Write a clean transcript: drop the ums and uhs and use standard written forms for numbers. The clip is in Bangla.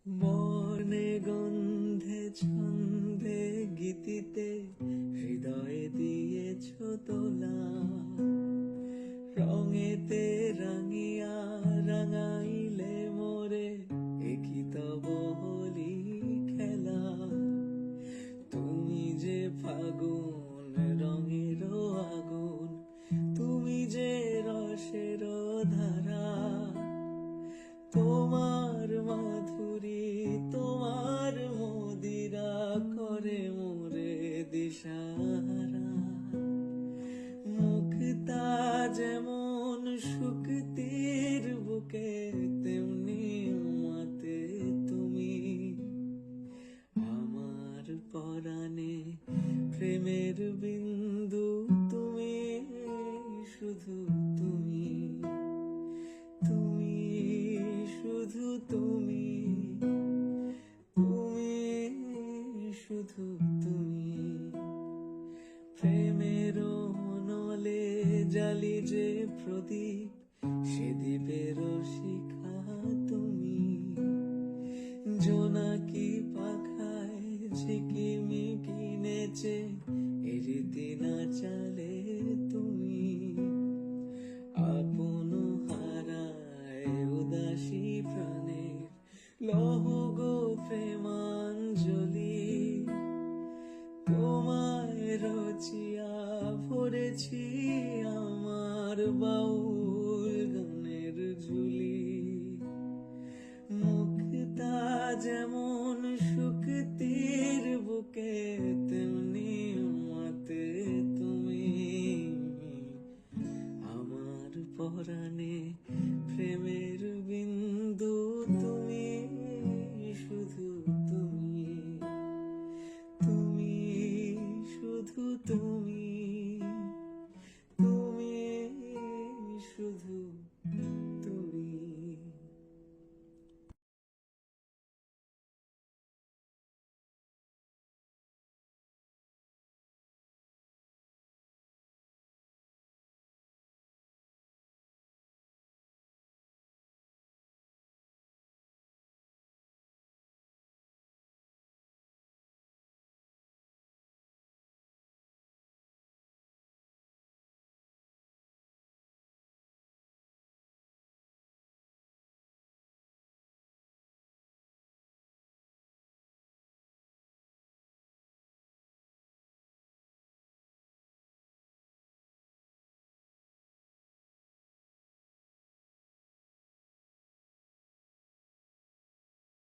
বর্ণে গন্ধে ছন্দে গীতিতে হৃদয়ে দিয়েছ তোলা, রঙেতে রাঙিয়া রাঙাইলে মোরে একই তব হলি খেলা। তুমি যে ফাগুন রঙের আগুন, তুমি যে রসের ধারা, তোমার মাধুরী তোমার মদিরা করে মোরে দিশাহারা। মুক্তা যেমন শুকতির বুকে তেমনি মাতে তুমি, আমার পরাণে প্রেমের বিন্দু তুমি, শুধু তুমি, তুমি শুধু তুমি, তুমি শুধু তুমি। প্রেমের নলে জালি যে প্রদীপ, সে দ্বীপের শিখা তুমি। জোনাকি পাখায় ঝিকিমিকি নেচে এরীতি না চালে তুমি। আপন হারায় উদাসী প্রাণের লৌহ গো প্রেমাঞ্জলি। তোমায় রচিয়া ভরেছি আমার বাউল গানের ঝুলি। মুক্তা যেমন শুকতির বুকে তেমনি মাতে তুমি, আমার পরাণে প্রেমের